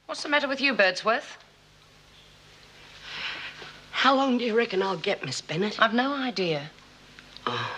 What's the matter with you, Birdsworth? How long do you reckon I'll get, Miss Bennett? I've no idea. Oh,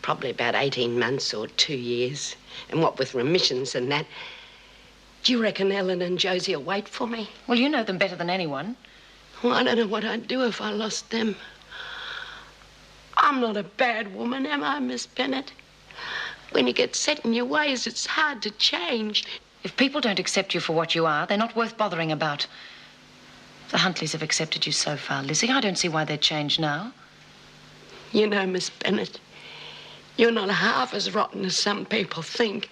probably about 18 months or 2 years. And what with remissions and that. Do you reckon Ellen and Josie will wait for me? Well, you know them better than anyone. Well, I don't know what I'd do if I lost them. I'm not a bad woman, am I, Miss Bennett? When you get set in your ways, it's hard to change. If people don't accept you for what you are, they're not worth bothering about. The Huntleys have accepted you so far, Lizzie. I don't see why they'd change now. You know, Miss Bennett, you're not half as rotten as some people think.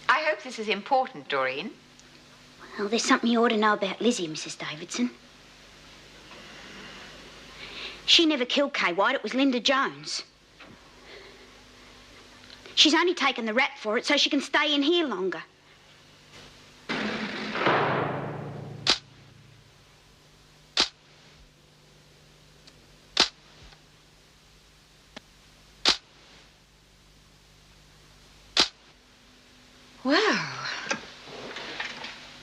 I hope this is important, Doreen. Well, there's something you ought to know about Lizzie, Mrs. Davidson. She never killed Kay White. It was Linda Jones. She's only taken the rap for it so she can stay in here longer. Well,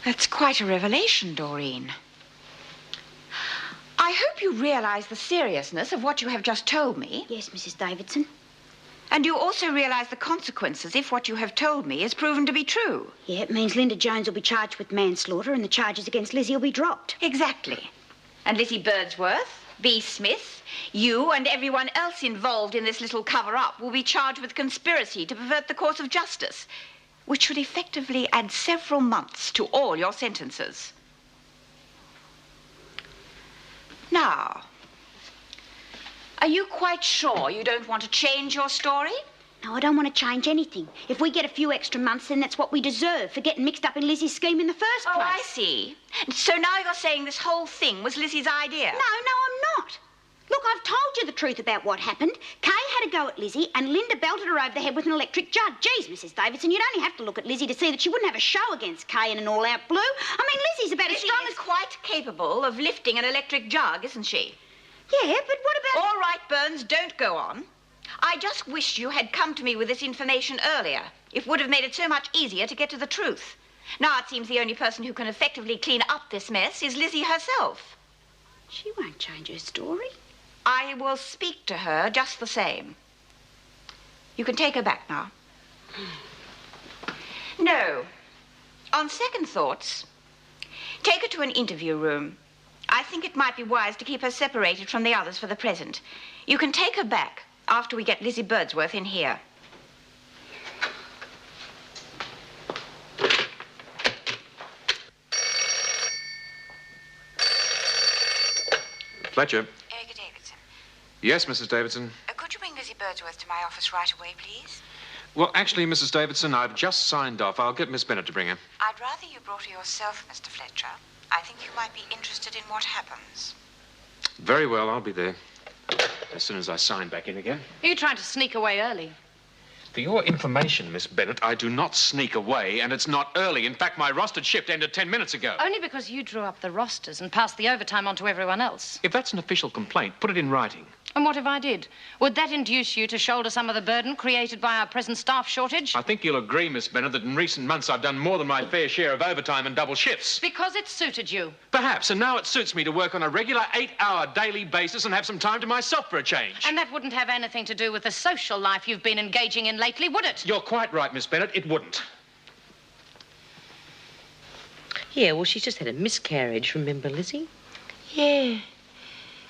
that's quite a revelation, Doreen. I hope you realize the seriousness of what you have just told me. Yes, Mrs. Davidson. And you also realize the consequences if what you have told me is proven to be true. Yeah, it means Linda Jones will be charged with manslaughter and the charges against Lizzie will be dropped. Exactly. And Lizzie Birdsworth, B. Smith, you and everyone else involved in this little cover-up will be charged with conspiracy to pervert the course of justice, which should effectively add several months to all your sentences. Now, are you quite sure you don't want to change your story? No, I don't want to change anything. If we get a few extra months, then that's what we deserve for getting mixed up in Lizzie's scheme in the first place. Oh, I see. So now you're saying this whole thing was Lizzie's idea? No, I'm not. Look, I've told you the truth about what happened. Kay had a go at Lizzie and Linda belted her over the head with an electric jug. Geez, Mrs. Davidson, you'd only have to look at Lizzie to see that she wouldn't have a show against Kay in an all-out blue. I mean, Lizzie's about as strong as... Lizzie is quite capable of lifting an electric jug, isn't she? Yeah, but what about... All right, Burns, don't go on. I just wish you had come to me with this information earlier. It would have made it so much easier to get to the truth. Now it seems the only person who can effectively clean up this mess is Lizzie herself. She won't change her story. I will speak to her just the same. You can take her back now. No. On second thoughts, take her to an interview room. I think it might be wise to keep her separated from the others for the present. You can take her back after we get Lizzie Birdsworth in here. Fletcher. Edgar Davidson. Yes, Mrs. Davidson. Could you bring Lizzie Birdsworth to my office right away, please? Well, actually, Mrs. Davidson, I've just signed off. I'll get Miss Bennett to bring her. I'd rather you brought her yourself, Mr. Fletcher. I think you might be interested in what happens. Very well, I'll be there. As soon as I sign back in again. Are you trying to sneak away early? For your information, Miss Bennett, I do not sneak away, and it's not early. In fact, my rostered shift ended 10 minutes ago. Only because you drew up the rosters and passed the overtime on to everyone else. If that's an official complaint, put it in writing. And what if I did? Would that induce you to shoulder some of the burden created by our present staff shortage? I think you'll agree, Miss Bennett, that in recent months I've done more than my fair share of overtime and double shifts. Because it suited you. Perhaps, and now it suits me to work on a regular 8-hour daily basis and have some time to myself for a change. And that wouldn't have anything to do with the social life you've been engaging in lately, would it? You're quite right, Miss Bennett, it wouldn't. Yeah, well, she's just had a miscarriage, remember, Lizzie? Yeah.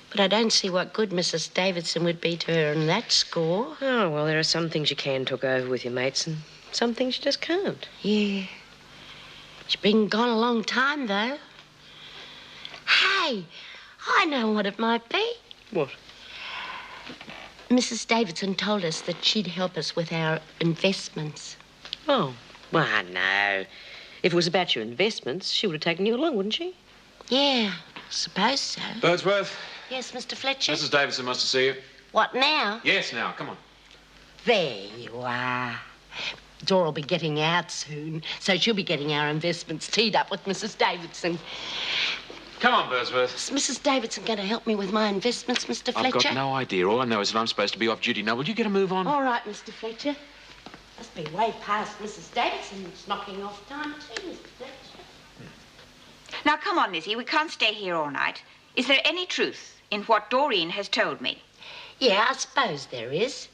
But I don't see what good Mrs. Davidson would be to her on that score. Oh, well, there are some things you can talk over with your mates and some things you just can't. Yeah. She's been gone a long time, though. Hey, I know what it might be. What? Mrs. Davidson told us that she'd help us with our investments. Oh, well, no. If it was about your investments, she would have taken you along, wouldn't she? Yeah, suppose so. Birdsworth. Yes, Mr. Fletcher? Mrs. Davidson wants to see you. What, now? Yes, now, come on. There you are. Dora will be getting out soon, so she'll be getting our investments teed up with Mrs. Davidson. Come on, Birdsworth. Is Mrs. Davidson going to help me with my investments, Mr. Fletcher? I've got no idea. All I know is that I'm supposed to be off duty now. Will you get a move on? All right, Mr. Fletcher. Must be way past Mrs. Davidson's knocking off time too, Mr. Fletcher. Now, come on, Lizzie. We can't stay here all night. Is there any truth in what Doreen has told me? Yeah, I suppose there is.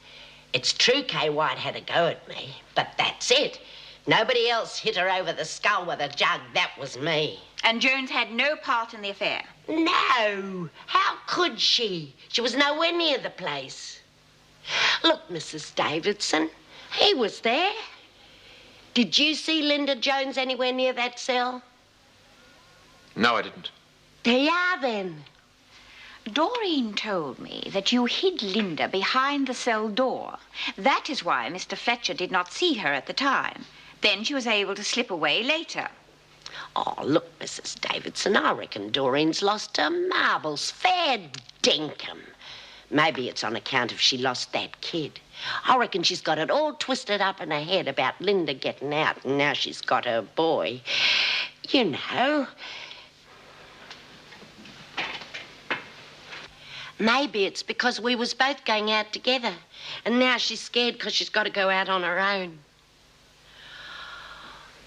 It's true Kay White had a go at me, but that's it. Nobody else hit her over the skull with a jug. That was me. And Jones had no part in the affair? No. How could she? She was nowhere near the place. Look, Mrs. Davidson, he was there. Did you see Linda Jones anywhere near that cell? No, I didn't. There you are, then. Doreen told me that you hid Linda behind the cell door. That is why Mr. Fletcher did not see her at the time. Then she was able to slip away later. Oh, look, Mrs. Davidson, I reckon Doreen's lost her marbles. Fair dinkum. Maybe it's on account of she lost that kid. I reckon she's got it all twisted up in her head about Linda getting out, and now she's got her boy. You know. Maybe it's because we was both going out together, and now she's scared because she's got to go out on her own.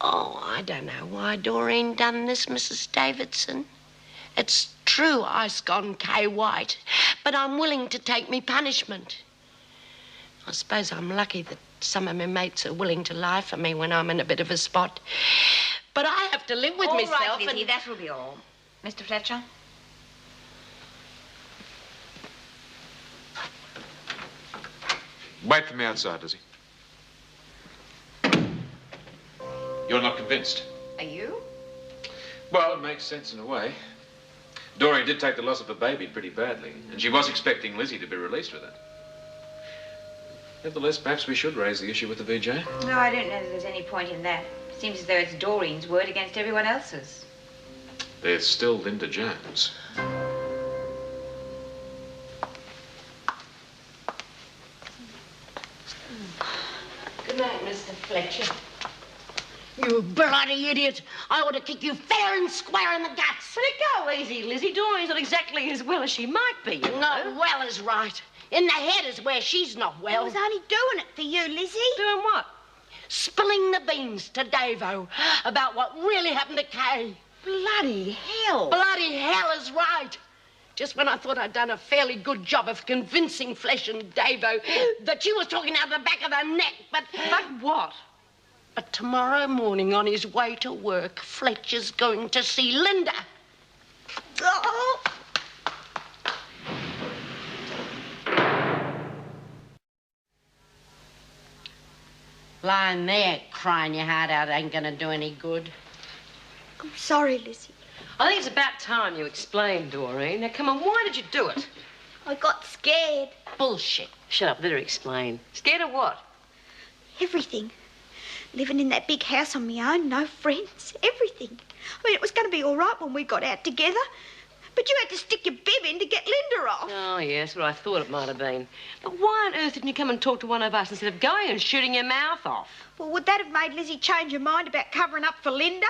Oh, I don't know why Doreen done this, Mrs. Davidson. It's true I sconned Kay White, but I'm willing to take me punishment. I suppose I'm lucky that some of my mates are willing to lie for me when I'm in a bit of a spot. But I have to live with All myself. right, Lizzie, that will be all. Mr. Fletcher? Wait for me outside, Lizzie. You're not convinced? Are you? Well, it makes sense in a way. Doreen did take the loss of a baby pretty badly, and she was expecting Lizzie to be released with it. Nevertheless, perhaps we should raise the issue with the VJ. No, I don't know that there's any point in that. It seems as though it's Doreen's word against everyone else's. There's still Linda Jones. Good night, Mr. Fletcher. You bloody idiot. I ought to kick you fair and square in the guts. Let it go easy, Lizzie. Doreen's not exactly as well as she might be, you know. Not well is right. In the head is where she's not I well. was only doing it for you, Lizzie. Doing what? Spilling the beans to Davo about what really happened to Kay. Bloody hell. Bloody hell is right. Just when I thought I'd done a fairly good job of convincing Flesh and Davo that she was talking out the back of her neck, but what? But tomorrow morning on his way to work, Fletcher's going to see Linda. Oh. Lying there crying your heart out ain't gonna do any good. I'm sorry, Lizzie. I think it's about time you explained, Doreen. Now, come on, why did you do it? I got scared. Bullshit. Shut up, let her explain. Scared of what? Everything. Living in that big house on my own, no friends, everything. I mean, it was going to be all right when we got out together, but you had to stick your bib in to get Linda off. Oh, yes, what I thought it might have been. But why on earth didn't you come and talk to one of us instead of going and shooting your mouth off? Well, would that have made Lizzie change her mind about covering up for Linda?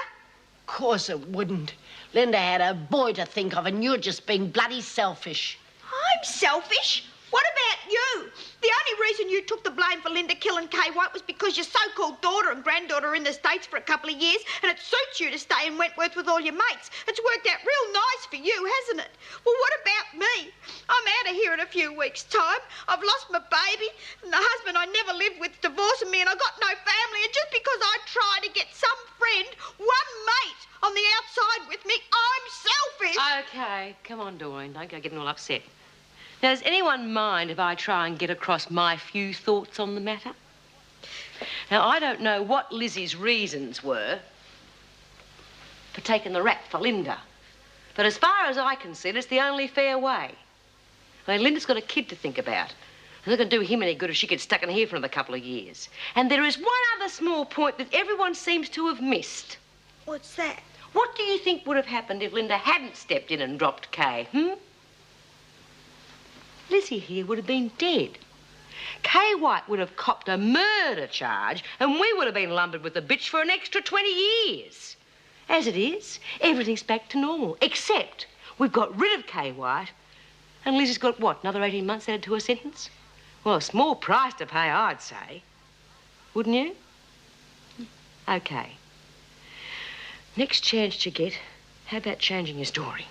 Of course it wouldn't. Linda had a boy to think of, and you're just being bloody selfish. I'm selfish. What about you? The only reason you took the blame for Linda killing Kay White was because your so-called daughter and granddaughter are in the States for a couple of years, and it suits you to stay in Wentworth with all your mates. It's worked out real nice for you, hasn't it? Well, what about me? I'm out of here in a few weeks' time. I've lost my baby, and the husband I never lived with divorcing me, and I got no family, and just because I try to get some friend, one mate on the outside with me, I'm selfish. Okay, come on, Doreen, don't go getting all upset. Now, does anyone mind if I try and get across my few thoughts on the matter? Now, I don't know what Lizzie's reasons were for taking the rap for Linda, but as far as I can see, it's the only fair way. I mean, Linda's got a kid to think about. It's not going to do him any good if she gets stuck in here for another couple of years. And there is one other small point that everyone seems to have missed. What's that? What do you think would have happened if Linda hadn't stepped in and dropped Kay, Lizzie here would have been dead. Kay White would have copped a murder charge, and we would have been lumbered with the bitch for an extra 20 years. As it is, everything's back to normal, except we've got rid of Kay White, and Lizzie's got, what, another 18 months added to her sentence? Well, a small price to pay, I'd say. Wouldn't you? OK. Next chance you get, how about changing your story?